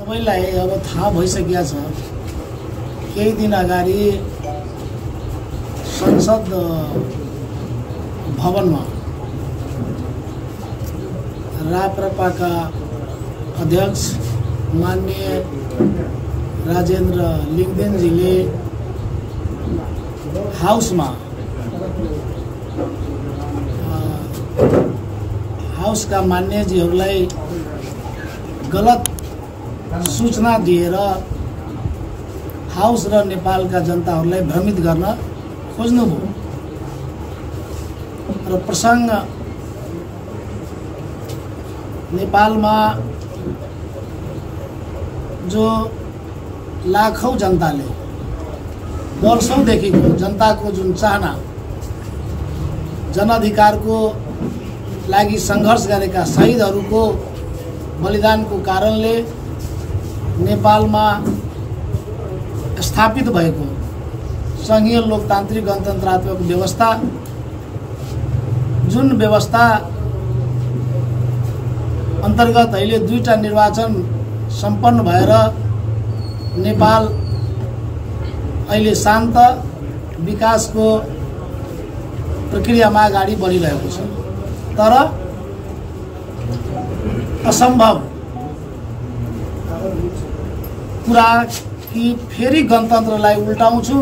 सबैलाई अब थाहा भइसकेको छ। केही दिन अगाडि संसद भवनमा राप्रपाका अध्यक्ष माननीय राजेन्द्र लिङ्गदेनजीले हाउसमा हाउसका मान्यजीहरूलाई गलत सूचना दिएर हाउस र नेपालका जनताहरूलाई भ्रमित गर्न खोज्नुभयो र प्रसङ्ग नेपालमा जो लाखौं जनताले वर्षौंदेखिको जनताको जुन चाहना जनअधिकारको लागि सङ्घर्ष गरेका शहीदहरूको बलिदानको कारणले नेपालमा स्थापित भएको संघीय लोकतान्त्रिक गणतन्त्रात्मक व्यवस्था जुन व्यवस्था अन्तर्गत अहिले 2टा निर्वाचन सम्पन्न भएर नेपाल अहिले शान्त विकासको प्रक्रियामा अगाडि बढिरहेको छ। तर असम्भव कुरा कि फेरि गणतन्त्रलाई उल्टाउँछु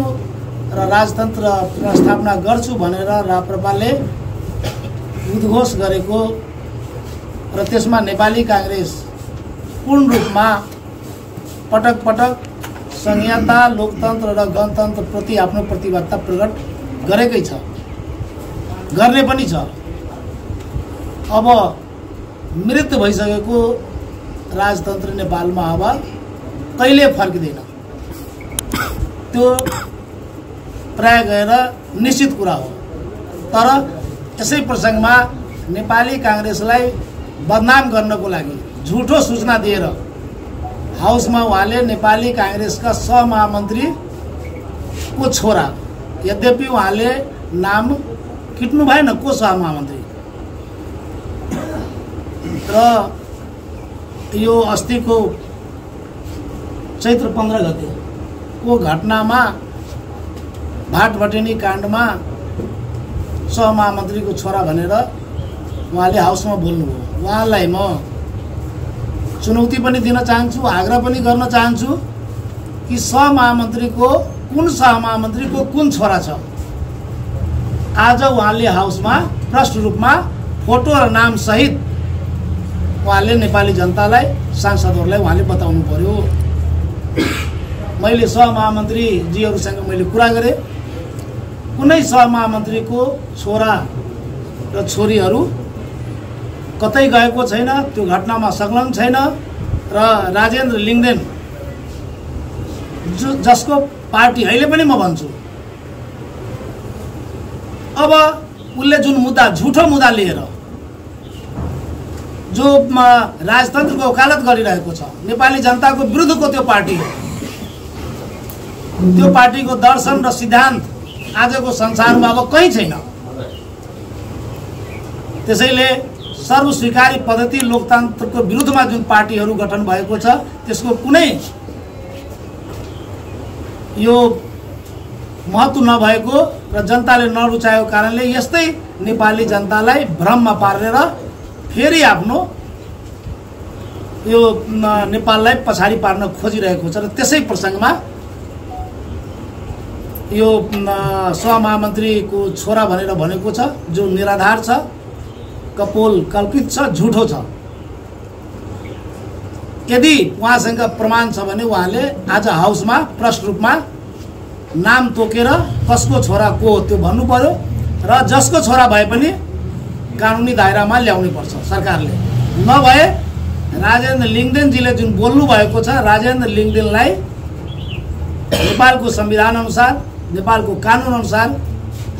र राजतन्त्र पुनर्स्थापना गर्छु भनेर राप्रपाले उद्घोष गरेको र त्यसमा नेपाली कांग्रेस पूर्ण रूपमा पटक पटक संहिता लोकतन्त्र र गणतन्त्र प्रति आफ्नो प्रतिबद्धता प्रकट गरेकै छ, गर्ने पनि छ। अब मृत्यु भइसकेको राजतन्त्र नेपालमा अब कहिले फर्किँदैन त्यो प्राय गएर निश्चित कुरा हो। तर यसै प्रसङ्गमा नेपाली कांग्रेसलाई बदनाम गर्नको लागि झुटो सूचना दिएर हाउसमा उहाँले नेपाली कांग्रेसका सहमहामन्त्री को छोरा, यद्यपि उहाँले नाम किट्नु भएन को सहमहामन्त्री, र यो अस्तिको चैत्र 15 गते को घटनामा भाटभटेनी काण्डमा सहमहामन्त्रीको छोरा भनेर उहाँले हाउसमा बोल्नुभयो। उहाँलाई म चुनौती पनि दिन चाहन्छु, आग्रह पनि गर्न चाहन्छु कि सहमहामन्त्रीको कुन छोरा छ। आज उहाँले हाउसमा प्रष्ट रूपमा फोटो र नाम सहित उहाँले नेपाली जनतालाई सांसदहरूलाई उहाँले बताउनु पर्यो। मैले सहमहामन्त्री जीहरूसँग मैले कुरा गरेँ, कुनै सहमहामन्त्रीको छोरा र छोरीहरू कतै गएको छैन, त्यो घटनामा संलग्न छैन। र राजेन्द्र लिङ्गदेन जसको पार्टी अहिले पनि म भन्छु, अब उसले जुन मुद्दा झुठो मुद्दा लिएर जो राजतन्त्रको वकालत गरिरहेको छ, नेपाली जनताको विरुद्धको त्यो पार्टी हो। त्यो पार्टीको दर्शन र सिद्धान्त आजको संसारमा अब कहीँ छैन। त्यसैले सर्वस्वीकारी पद्धति लोकतन्त्रको विरुद्धमा जुन पार्टीहरू गठन भएको छ त्यसको कुनै यो महत्त्व नभएको र जनताले नरुचाएको कारणले यस्तै नेपाली जनतालाई भ्रममा पारेर फेरि आफ्नो यो नेपाललाई पछाडि पार्न खोजिरहेको छ। र त्यसै प्रसङ्गमा यो सहमहामन्त्रीको छोरा भनेर भनेको छ जो निराधार छ, कपोल कल्पित छ, झुठो छ। यदि उहाँसँग प्रमाण छ भने उहाँले आज हाउसमा प्रष्ट रूपमा नाम तोकेर कसको छोरा को हो त्यो भन्नु पर्यो र जसको छोरा भए पनि कानुनी दायरामा ल्याउनु पर्छ सरकारले। नभए राजेन्द्र लिङ्गदेनजीले जुन बोल्नु भएको छ, राजेन्द्र लिङ्गदेनलाई नेपालको संविधान अनुसार, नेपालको कानुन अनुसार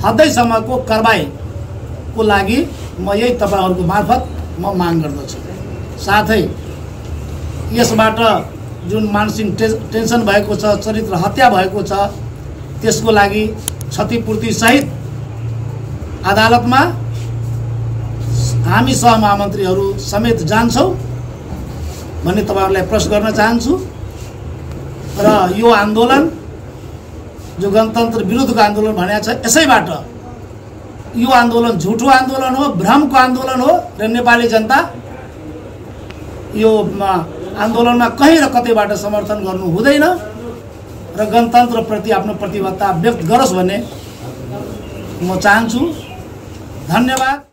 हदैसम्मको कारबाहीको लागि म यही तपाईहरुको मार्फत म माग गर्दछु। साथै यसबाट जुन मानसिक टेन्सन भएको छ, चरित्र हत्या भएको छ, त्यसको लागि क्षतिपूर्ति सहित अदालतमा हामी सहमहामन्त्रीहरू समेत जान्छौं भन्ने तपाईहरुलाई प्रश्न गर्न चाहन्छु। र यो आन्दोलन जो गणतन्त्र विरुद्धको आन्दोलन भनेको छ, यसैबाट यो आन्दोलन झुठो आन्दोलन हो, भ्रमको आन्दोलन हो र नेपाली जनता यो आन्दोलनमा कहीँ र कतैबाट समर्थन गर्नु हुँदैन र गणतन्त्रप्रति आफ्नो प्रतिबद्धता व्यक्त गरोस् भन्ने म चाहन्छु। धन्यवाद।